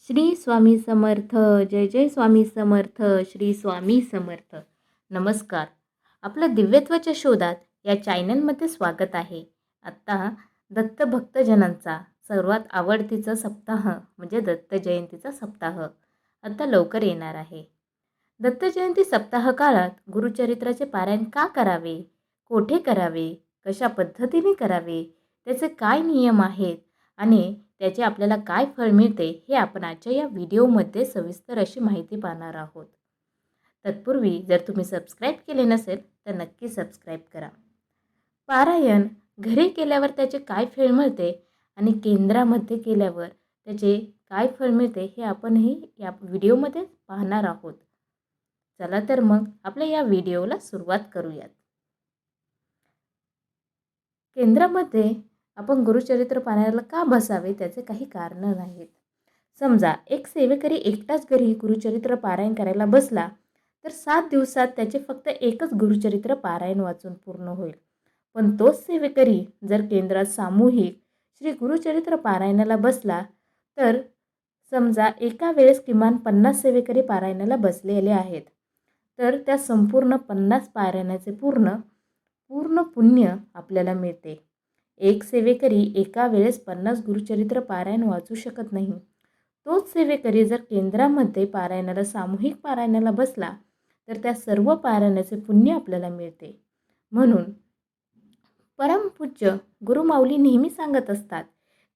श्री स्वामी समर्थ. जय जय स्वामी समर्थ. श्री स्वामी समर्थ. नमस्कार. आपलं दिव्यत्वाच्या शोधात या चॅनलमध्ये स्वागत आहे. आत्ता दत्त भक्तजनांचा सर्वात आवडतीचा सप्ताह म्हणजे दत्त जयंतीचा सप्ताह आता लवकर येणार आहे. दत्त जयंती सप्ताह काळात गुरुचरित्राचे पारायण का करावे, कोठे करावे, कशा पद्धतीने करावे, त्याचे काय नियम आहेत आणि त्याचे आपल्याला काय फळ मिळते हे आपण आजच्या या व्हिडिओमध्ये सविस्तर अशी माहिती पाहणार आहोत. तत्पूर्वी जर तुम्ही सबस्क्राईब केले नसेल तर नक्की सबस्क्राईब करा. पारायण घरी केल्यावर त्याचे काय फळ मिळते आणि केंद्रामध्ये केल्यावर त्याचे काय फळ मिळते हे आपणही या व्हिडिओमध्ये पाहणार आहोत. चला तर मग आपल्या या व्हिडिओला सुरुवात करूयात. केंद्रामध्ये आपण गुरुचरित्र पारायणाला का बसावे त्याचे काही कारणं आहेत. समजा एक सेवेकरी एकटाच घरी गुरुचरित्र पारायण करायला बसला तर 7 दिवसात त्याचे फक्त एकच गुरुचरित्र पारायण वाचून पूर्ण होईल. पण तोच सेवेकरी जर केंद्रात सामूहिक श्री गुरुचरित्र पारायणाला बसला तर समजा एका वेळेस किमान 50 सेवेकरी पारायणाला बसलेले आहेत तर त्या संपूर्ण 50 पारायणाचे पूर्ण पुण्य आपल्याला मिळते. एक सेवेकरी एका वेळेस 50 गुरुचरित्र पारायण वाचू शकत नाही. तोच सेवेकरी जर केंद्रामध्ये पारायणाला सामूहिक पारायणाला बसला तर त्या सर्व पारायणाचे पुण्य आपल्याला मिळते. म्हणून परमपूज्य गुरुमाऊली नेहमी सांगत असतात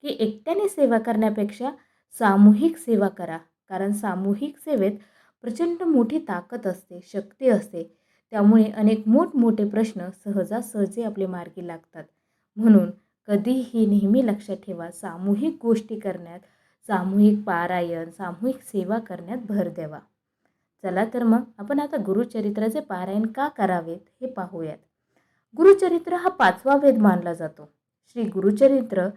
की एकट्याने सेवा करण्यापेक्षा सामूहिक सेवा करा. कारण सामूहिक सेवेत प्रचंड मोठी ताकद असते, शक्ती असते. त्यामुळे अनेक मोठमोठे प्रश्न सहजासहजी आपले मार्गी लागतात. म्हणून कधीही नेहमी लक्षात ठेवा, सामूहिक गोष्टी करण्यात, सामूहिक पारायण, सामूहिक सेवा करण्यात भर द्यावा. चला तर मग आपण आता गुरुचरित्राचे पारायण का करावेत हे पाहूयात. गुरुचरित्र हा 5वा वेद मानला जातो. श्री गुरुचरित्र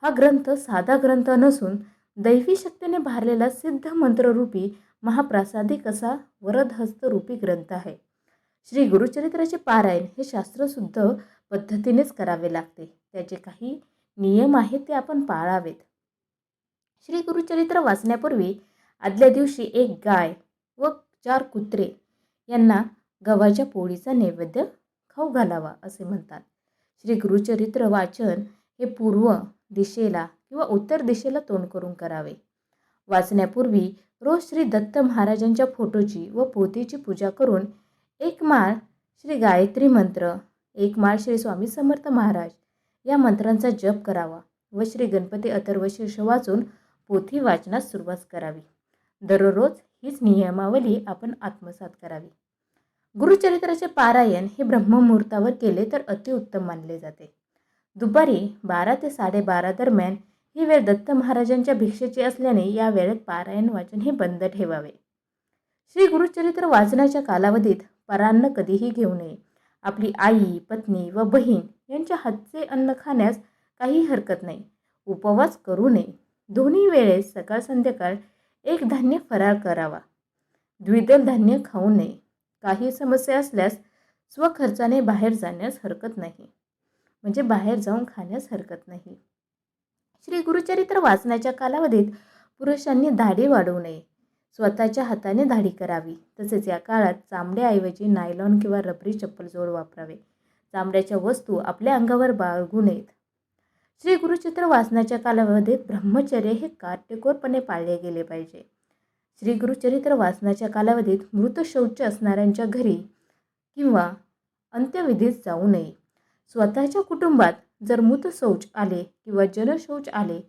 हा ग्रंथ साधा ग्रंथ नसून दैवी शक्तीने भारलेला सिद्ध मंत्ररूपी महाप्रासादिक असा वरदहस्त रूपी ग्रंथ आहे. श्री गुरुचरित्राचे पारायण हे शास्त्रशुद्ध पद्धतीनेच करावे लागते. त्याचे काही नियम आहेत ते आपण पाळावेत. श्री गुरुचरित्र वाचण्यापूर्वी आदल्या दिवशी एक गाय व 4 कुत्रे यांना गव्हाच्या पोळीचा नैवेद्य खाऊ घालावा असे म्हणतात. श्री गुरुचरित्र वाचन हे पूर्व दिशेला किंवा उत्तर दिशेला तोंड करून करावे. वाचण्यापूर्वी रोज श्री दत्त महाराजांच्या फोटोची व पोथीची पूजा करून एक माळ श्री गायत्री मंत्र, एक माळ श्री स्वामी समर्थ महाराज या मंत्रांचा जप करावा व श्री गणपती अथर्वशीर्ष वाचून पोथी वाचनास सुरुवात करावी. दररोज हीच नियमावली आपण आत्मसात करावी. गुरुचरित्राचे पारायण हे ब्रह्ममुहूर्तावर केले तर अतिउत्तम मानले जाते. दुपारी 12 ते 12:30 दरम्यान ही वेळ दत्त महाराजांच्या भिक्षेची असल्याने या वेळेत पारायण वाचन हे बंद ठेवावे. श्री गुरुचरित्र वाचनाच्या कालावधीत परान्न कधीही घेऊ नये. आपली आई, पत्नी व बहीण यांच्या हातचे अन्न खाण्यास काही हरकत नाही. उपवास करू नये. दोन्ही वेळेस सकाळ संध्याकाळ एक धान्य फराळ करावा. द्विदल धान्य खाऊ नये. काही समस्या असल्यास स्वखर्चाने बाहेर जाण्यास हरकत नाही, म्हणजे बाहेर जाऊन खाण्यास हरकत नाही. श्री गुरुचरित्र वाचनाच्या कालावधीत पुरुषांनी दाढी वाढवू नये. स्वतःच्या हाताने दाढी करावी. तसेच या काळात चामड्याऐवजी नायलॉन किंवा रबरी चप्पल जोड वापरावे. चामड्याच्या वस्तू आपल्या अंगावर बाळगू नयेत. श्री गुरुचरित्र वाचनाच्या कालावधीत ब्रह्मचर्य हे काटेकोरपणे पाळले गेले पाहिजे. श्री गुरुचरित्र वाचनाच्या कालावधीत मृत शौच असणाऱ्यांच्या घरी किंवा अंत्यविधीत जाऊ नये. स्वतःच्या कुटुंबात जर मृत शौच आले किंवा जनशौच आले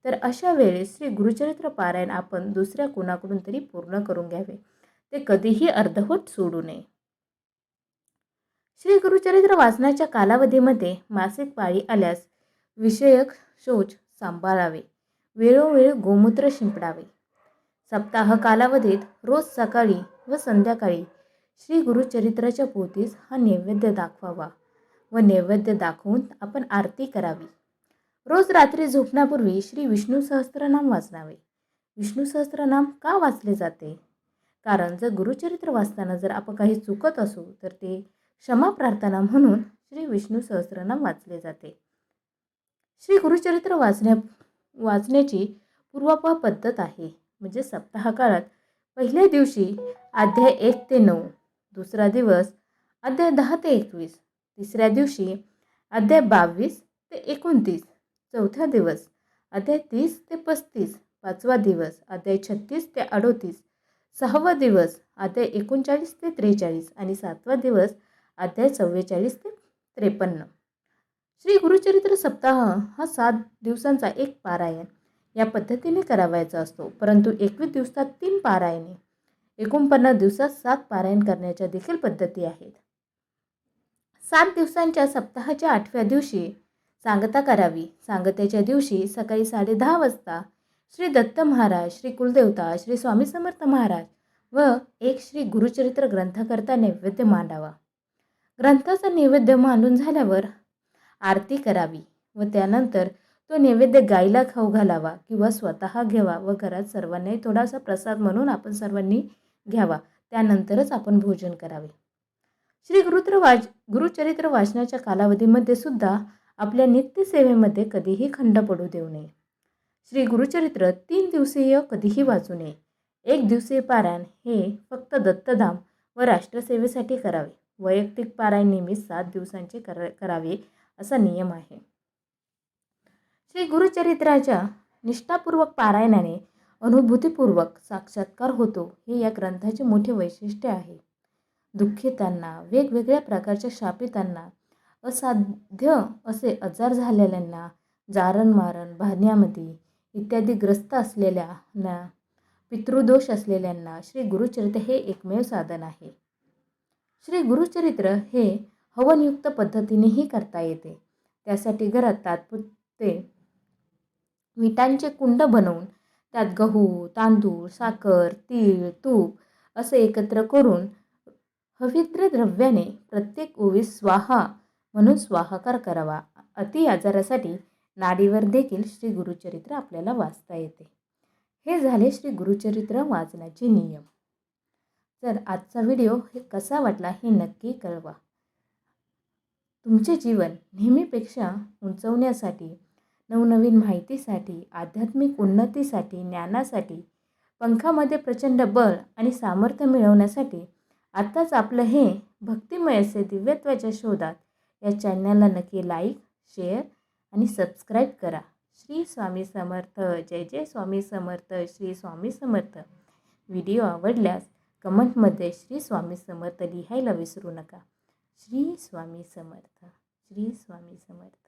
तर अशा वेळेस श्री गुरुचरित्र पारायण आपण दुसऱ्या कोणाकडून तरी पूर्ण करून घ्यावे. ते कधीही अर्धवट सोडू नये. श्री गुरुचरित्र वाचनाच्या कालावधीमध्ये मासिक पाळी आल्यास विषयक शौच सांभाळावे. वेळोवेळी गोमूत्र शिंपडावे. सप्ताह कालावधीत रोज सकाळी व संध्याकाळी श्री गुरुचरित्राच्या पोथीस हा नैवेद्य दाखवावा व नैवेद्य दाखवून आपण आरती करावी. रोज रात्री झोपण्यापूर्वी श्री विष्णू सहस्त्रनाम वाचनावे. विष्णू सहस्त्रनाम का वाचले जाते? कारण जर गुरुचरित्र वाचताना जर आपण काही चुकत असू तर ते क्षमा प्रार्थना म्हणून श्री विष्णू सहस्त्रनाम वाचले जाते. श्री गुरुचरित्र वाचण्याची पूर्वापार पद्धत आहे. म्हणजे सप्ताह काळात पहिल्या दिवशी अध्याय 1 ते 9, दुसरा दिवस अध्याय 10 ते 21, तिसऱ्या दिवशी अध्याय 22 ते 29, चौथा दिवस अध्याय 30 ते 35, पाचवा दिवस अध्याय 36 ते 38, सहावा दिवस अध्याय 39 ते 43 आणि सातवा दिवस अध्याय 44 ते 53. श्री गुरुचरित्र सप्ताह हा 7 दिवसांचा एक पारायण या पद्धतीने करावायचा असतो. परंतु 21 दिवसात 3 पारायणे, 49 दिवसात 7 पारायण करण्याच्या देखील पद्धती आहेत. 7 दिवसांच्या सप्ताहाच्या 8व्या दिवशी सांगता करावी. सांगतेच्या दिवशी सकाळी 10:30 वाजता श्री दत्त महाराज, श्री कुलदेवता, श्री स्वामी समर्थ महाराज व एक श्री गुरुचरित्र ग्रंथकर्ता नैवेद्य मांडावा. ग्रंथाचा नैवेद्य मांडून झाल्यावर आरती करावी व त्यानंतर तो नैवेद्य गाईला खाऊ घालावा किंवा स्वतः घ्यावा व घरात सर्वांनाही थोडासा प्रसाद म्हणून आपण सर्वांनी घ्यावा. त्यानंतरच आपण भोजन करावे. श्री गुरुचरित्र वाचनाच्या कालावधीमध्ये सुद्धा आपल्या नित्यसेवेमध्ये कधीही खंड पडू देऊ नये. श्री गुरुचरित्र 3 दिवसीय कधीही वाचू नये. 1 दिवसीय पारायण हे फक्त दत्तधाम व राष्ट्रसेवेसाठी करावे. वैयक्तिक पारायण नेहमी 7 दिवसांचे करावे असा नियम आहे. श्री गुरुचरित्राच्या निष्ठापूर्वक पारायणाने अनुभूतीपूर्वक साक्षात्कार होतो, हे या ग्रंथाचे मोठे वैशिष्ट्य आहे. दुःखितांना, वेगवेगळ्या प्रकारच्या शापितांना, असाध्य असे आजार झालेल्यांना, जारण मारण, भावनामध्ये इत्यादी ग्रस्त असलेल्यांना, पितृदोष असलेल्यांना श्री गुरुचरित्र हे एकमेव साधन आहे. श्री गुरुचरित्र हे हवनयुक्त पद्धतीनेही करता येते. त्यासाठी घरात तात्पुरते विटांचे कुंड बनवून त्यात गहू, तांदूळ, साखर, तीळ, तूप असे एकत्र करून पवित्र द्रव्याने प्रत्येक ओवीस स्वाहा म्हणून स्वाहाकार करावा. अति आजारासाठी नाडीवर देखील श्री गुरुचरित्र आपल्याला वाचता येते. हे झाले श्री गुरुचरित्र वाचनाचे नियम. तर आजचा व्हिडिओ हे कसा वाटला हे नक्की कळवा. तुमचे जीवन नेहमीपेक्षा उंचवण्यासाठी, नवनवीन माहितीसाठी, आध्यात्मिक उन्नतीसाठी, ज्ञानासाठी, पंखामध्ये प्रचंड बळ आणि सामर्थ्य मिळवण्यासाठी आत्ताच आपलं हे भक्तिमय असे दिव्यत्वाच्या शोधात या चॅनलला नक्की लाईक, शेअर आणि सबस्क्राईब करा. श्री स्वामी समर्थ. जय जय स्वामी समर्थ. श्री स्वामी समर्थ. व्हिडिओ आवडल्यास कमेंटमध्ये श्री स्वामी समर्थ लिहायला विसरू नका. श्री स्वामी समर्थ. श्री स्वामी समर्थ.